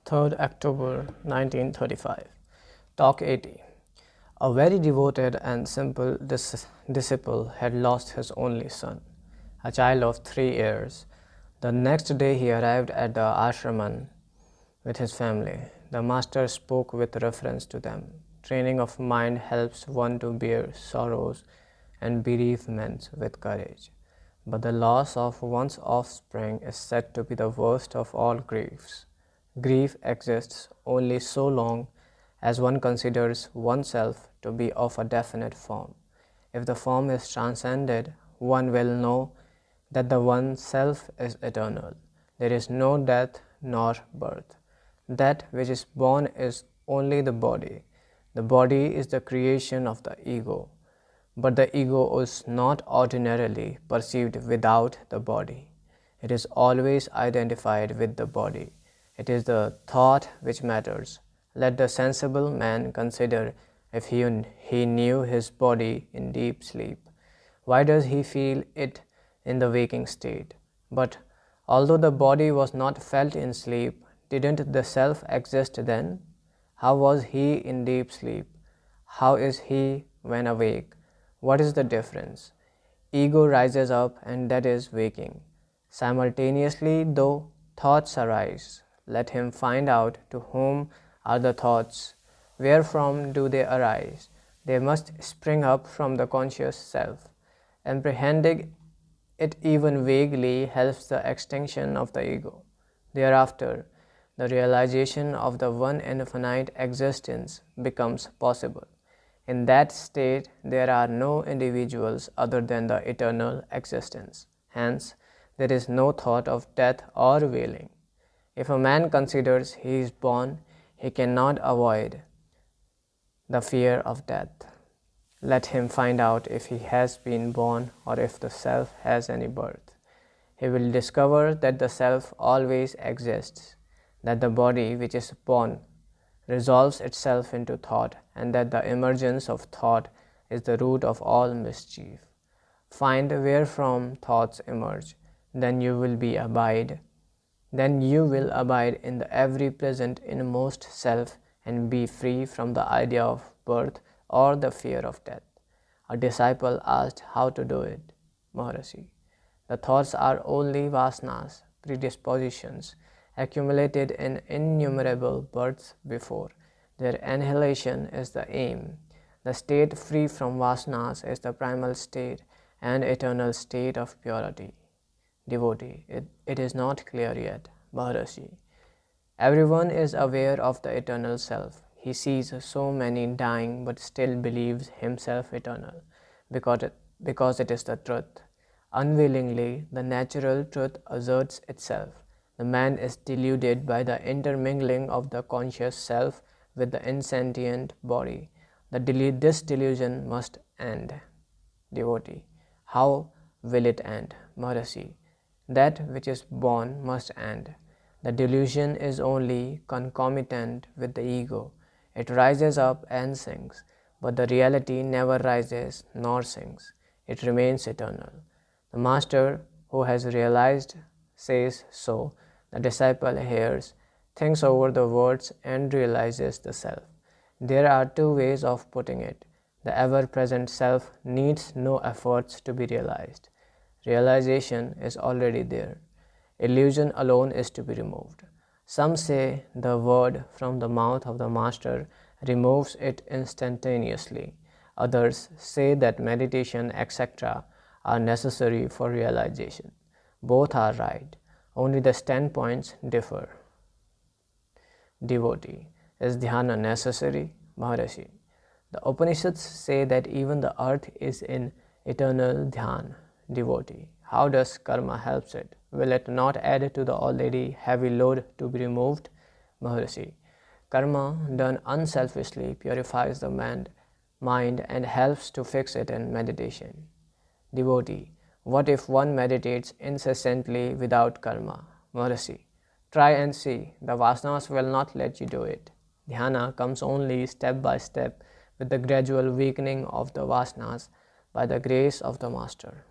3rd October 1935. Talk 80. A very devoted and simple disciple had lost his only son, a child of 3 years. The next day he arrived at the ashraman with his family. The master spoke with reference to them. Training of mind helps one to bear sorrows and bereavements with courage. But the loss of one's offspring is said to be the worst of all griefs. Grief exists only so long as one considers oneself to be of a definite form. If the form is transcended, one will know that the oneself is eternal. There is no death nor birth. That which is born is only the body. The body is the creation of the ego. But the ego is not ordinarily perceived without the body. It is always identified with the body. It is the thought which matters. Let the sensible man consider if he knew his body in deep sleep. Why does he feel it in the waking state? But although the body was not felt in sleep, didn't the self exist then? How was he in deep sleep? How is he when awake? What is the difference? Ego rises up, and that is waking. Simultaneously, though thoughts arise, let him find out to whom are the thoughts, wherefrom do they arise. They must spring up from the conscious self. Apprehending it even vaguely helps the extinction of the ego. Thereafter, the realization of the one infinite existence becomes possible. In that state, there are no individuals other than the eternal existence. Hence, there is no thought of death or wailing. If a man considers he is born, he cannot avoid the fear of death. Let him find out if he has been born or if the self has any birth. He will discover that the self always exists, that the body which is born resolves itself into thought, and that the emergence of thought is the root of all mischief. Find wherefrom thoughts emerge, then you will abide in the ever present inmost self and be free from the idea of birth or the fear of death. A disciple asked how to do it. Maharishi: the thoughts are only vasanas, predispositions, accumulated in innumerable births before. Their annihilation is the aim. The state free from vasanas is the primal state and eternal state of purity. Devotee: it is not clear yet. Maharishi: everyone is aware of the eternal self. He sees so many dying but still believes himself eternal because it is the truth. Unwillingly, the natural truth asserts itself. The man is deluded by the intermingling of the conscious self with the insentient body. This delusion must end. Devotee: how will it end? Maharishi: that which is born must end. The delusion is only concomitant with the ego. It rises up and sinks, but the reality never rises nor sinks. It remains eternal. The master who has realized says so. The disciple hears, thinks over the words, and realizes the self. There are two ways of putting it. The ever-present self needs no efforts to be realized. Realization is already there. Illusion alone is to be removed. Some say the word from the mouth of the master removes it instantaneously. Others say that meditation, etc., are necessary for realization. Both are right. Only the standpoints differ. Devotee: is dhyana necessary? Maharishi: the Upanishads say that even the earth is in eternal dhyana. Devotee: how does karma helps it? Will it not add to the already heavy load to be removed? Maharishi: karma done unselfishly purifies the mind and helps to fix it in meditation. Devotee: what if one meditates incessantly without karma? Maharishi: try and see. The vasanas will not let you do it. Dhyana comes only step by step with the gradual weakening of the vasanas by the grace of the master.